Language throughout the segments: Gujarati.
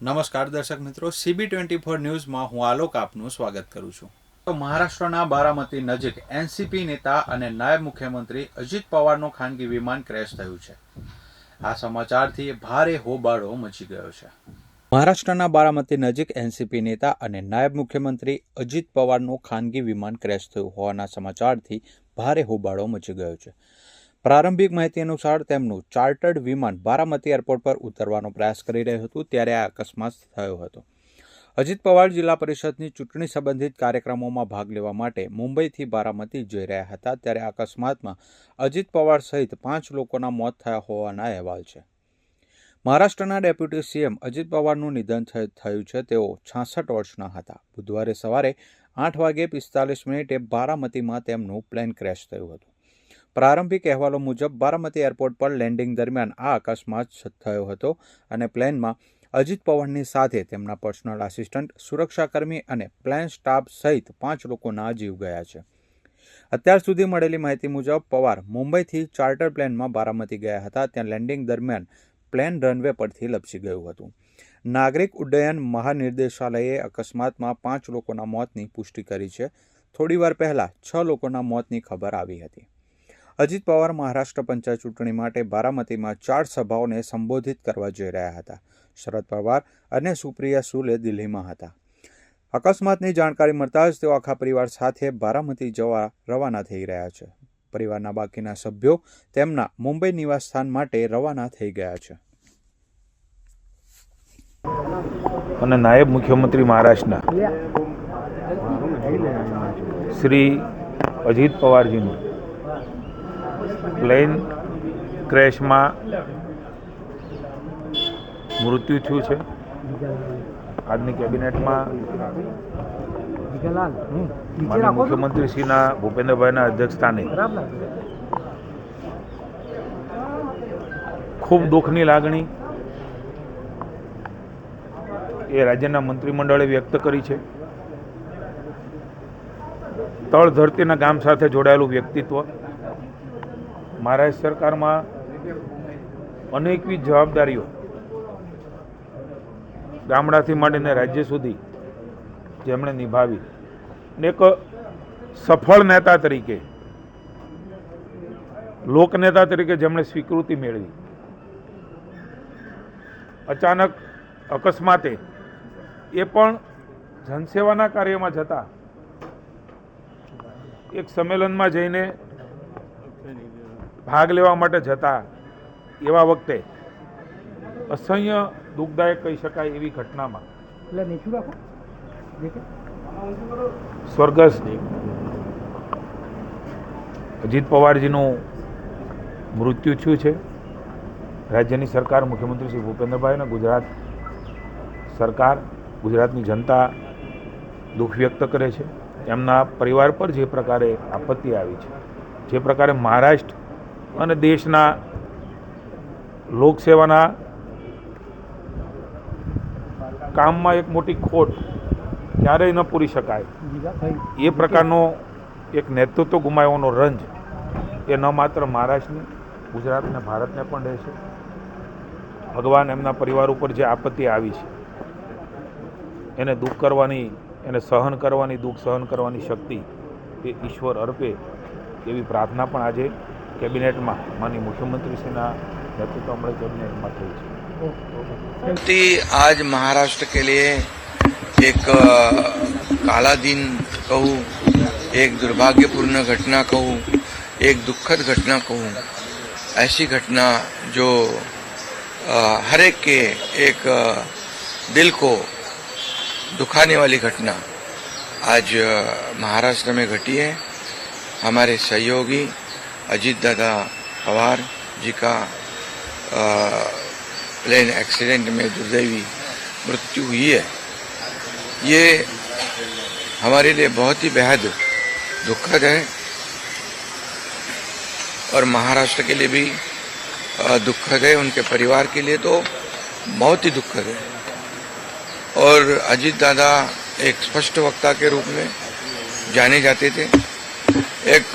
નમસ્કાર દર્શક મિત્રો, CB24 ન્યૂઝમાં હું આલોક આપનું સ્વાગત કરું છું. તો મહારાષ્ટ્રના બારામતી નજીક એનસીપી નેતા અને નાયબ મુખ્યમંત્રી અજીત પવારનું ખાનગી વિમાન ક્રેશ થયું છે. આ સમાચારથી ભારે હોબાળો મચી ગયો છે. મહારાષ્ટ્રના બારામતી નજીક એનસીપી નેતા અને નાયબ મુખ્યમંત્રી અજીત પવારનું ખાનગી વિમાન ક્રેશ થયું હોવાના સમાચારથી ભારે હોબાળો મચી ગયો છે. પ્રારંભિક માહિતી અનુસાર તેમનું ચાર્ટર્ડ વિમાન બારામતી એરપોર્ટ પર ઉતરવાનો પ્રયાસ કરી રહ્યું હતું ત્યારે આ અકસ્માત થયો હતો. અજીત પવાર જિલ્લા પરિષદની ચૂંટણી સંબંધિત કાર્યક્રમોમાં ભાગ લેવા માટે મુંબઈથી બારામતી જઈ રહ્યા હતા ત્યારે આ અકસ્માતમાં અજીત પવાર સહિત 5 લોકોના મોત થયા હોવાના અહેવાલ છે. મહારાષ્ટ્રના ડેપ્યુટી સીએમ અજીત પવારનું નિધન થયું છે. તેઓ 66 વર્ષના હતા. બુધવારે સવારે 8:45 બારામતીમાં તેમનું પ્લેન ક્રેશ થયું હતું. પ્રારંભિક અહેવાલો મુજબ બારામતી એરપોર્ટ પર લેન્ડિંગ દરમિયાન આ અકસ્માત થયો હતો અને પ્લેનમાં અજીત પવારની સાથે તેમના પર્સનલ આસિસ્ટન્ટ, સુરક્ષાકર્મી અને પ્લેન સ્ટાફ સહિત 5 લોકોના જીવ ગયા છે. અત્યાર સુધી મળેલી માહિતી મુજબ પવાર મુંબઈથી ચાર્ટર પ્લેનમાં બારામતી ગયા હતા. ત્યાં લેન્ડિંગ દરમિયાન પ્લેન રનવે પરથી લપસી ગયું હતું. નાગરિક ઉડ્ડયન મહાનિર્દેશાલયે અકસ્માતમાં 5 લોકોના મોતની પુષ્ટિ કરી છે. થોડીવાર પહેલા 6 લોકોના મોતની ખબર આવી હતી. અજીત પવાર મહારાષ્ટ્ર પંચાયત ચૂંટણી માટે બારામતીમાં 4 સભાઓને સંબોધિત કરવા જઈ રહ્યા હતા. શરદ પવાર અને સુપ્રિયા સુલે દિલ્હીમાં હતા. અકસ્માતની જાણકારી મળતા જ તેઓ આખા પરિવાર સાથે બારામતી જવા રવાના થઈ રહ્યા છે. પરિવારના બાકીના સભ્યો તેમના મુંબઈ નિવાસસ્થાન માટે રવાના થઈ ગયા છે. અને નાયબ મુખ્યમંત્રી મહારાષ્ટ્રના શ્રી અજીત પવારજીનું પ્લેન ક્રેશમાં મૃત્યુ થયું છે. આજની કેબિનેટમાં માનનીય મુખ્યમંત્રીશ્રીના ભૂપેન્દ્રભાઈના અધ્યક્ષસ્થાને ખૂબ દુઃખની લાગણી એ રાજ્યના મંત્રીમંડળે વ્યક્ત કરી છે. તળ ધરતીના ગામ સાથે જોડાયેલું વ્યક્તિત્વ, મહારાષ્ટ્ર સરકારમાં અનેકવિધ જવાબદારીઓ ગામડાથી માંડીને રાજ્ય સુધી જેમણે નિભાવી ને એક સફળ નેતા તરીકે, લોકનેતા તરીકે જેમણે સ્વીકૃતિ મેળવી, અચાનક અકસ્માતે એ પણ જનસેવાના કાર્યમાં જતા એક સંમેલનમાં જઈને ભાગ લેવા માટે જતા એવા વખતે અસહ્ય દુઃખદાયક કહી શકાય એવી ઘટનામાં સ્વર્ગસ્થ અજીત પવારજીનું મૃત્યુ થયું છે. રાજ્યની સરકાર, મુખ્યમંત્રી શ્રી ભૂપેન્દ્રભાઈ અને ગુજરાત સરકાર, ગુજરાતની જનતા દુઃખ વ્યક્ત કરે છે. એમના પરિવાર પર જે પ્રકારે આપત્તિ આવી છે, જે પ્રકારે મહારાષ્ટ્ર અને દેશના લોકસેવાના કામમાં એક મોટી ખોટ ક્યારેય ન પૂરી શકાય એ પ્રકારનો એક નેતૃત્વ ગુમાવવાનો રંજ એ ન માત્ર મહારાષ્ટ્રની, ગુજરાતને, ભારતને પણ રહેશે. ભગવાન એમના પરિવાર ઉપર જે આપત્તિ આવી છે એને દુઃખ કરવાની, એને સહન કરવાની, દુઃખ સહન કરવાની શક્તિ એ ઈશ્વર અર્પે એવી પ્રાર્થના પણ આજે કેબિનેટમાં માનનીય મુખ્યમंत्रीશ્રીના नेतृत्व कैबिनेट में थी है। आज महाराष्ट्र के लिए एक काला दिन कहूँ, एक दुर्भाग्यपूर्ण घटना कहूँ, एक दुखद घटना कहूँ, ऐसी घटना जो हर एक के एक दिल को दुखाने वाली घटना आज महाराष्ट्र में घटी है। हमारे सहयोगी अजीत दादा पवार जी का प्लेन एक्सीडेंट में दुर्दैवी मृत्यु हुई है। ये हमारे लिए बहुत ही बेहद दुखद है और महाराष्ट्र के लिए भी दुखद है, उनके परिवार के लिए तो बहुत ही दुखद है। और अजीत दादा एक स्पष्ट वक्ता के रूप में जाने जाते थे, एक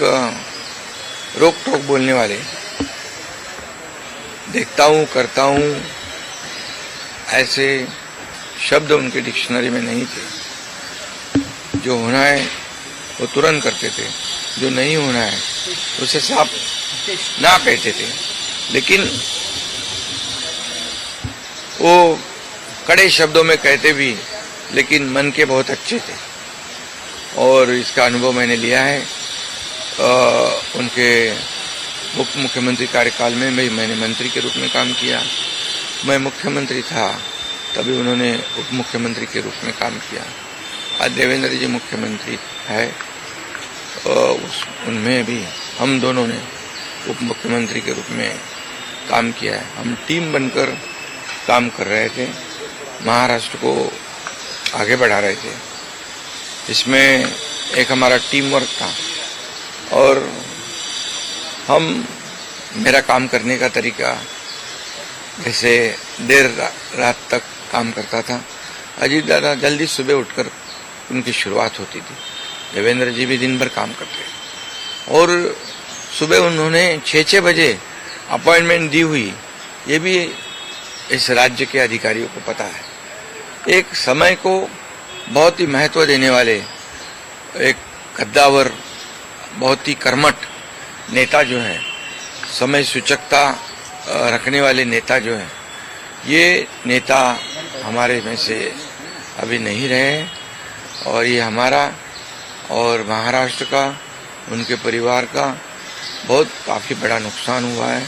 रोक टोक बोलने वाले। देखता हूँ, करता हूँ, ऐसे शब्द उनके डिक्शनरी में नहीं थे। जो होना है वो तुरंत करते थे, जो नहीं होना है उसे साफ ना कहते थे। लेकिन वो कड़े शब्दों में कहते भी, लेकिन मन के बहुत अच्छे थे और इसका अनुभव मैंने लिया है। उनके उप मुख्यमंत्री कार्यकाल में मैंने मंत्री के रूप में काम किया। मैं मुख्यमंत्री था तभी उन्होंने उप मुख्यमंत्री के रूप में काम किया। आज देवेंद्र जी मुख्यमंत्री है, उनमें भी हम दोनों ने उप मुख्यमंत्री के रूप में काम किया है। हम टीम बनकर काम कर रहे थे, महाराष्ट्र को आगे बढ़ा रहे थे। इसमें एक हमारा टीम वर्क था और मेरा काम करने का तरीका जैसे देर रात तक काम करता था। अजीत दादा जल्दी सुबह उठकर उनकी शुरुआत होती थी। देवेंद्र जी भी दिन भर काम करते और सुबह उन्होंने 6 बजे अपॉइंटमेंट दी हुई, ये भी इस राज्य के अधिकारियों को पता है। एक समय को बहुत ही महत्व देने वाले, एक कद्दावर, बहुत ही कर्मठ नेता जो है, समय सूचकता रखने वाले नेता जो है, ये नेता हमारे में से अभी नहीं रहे और ये हमारा और महाराष्ट्र का, उनके परिवार का बहुत काफ़ी बड़ा नुकसान हुआ है।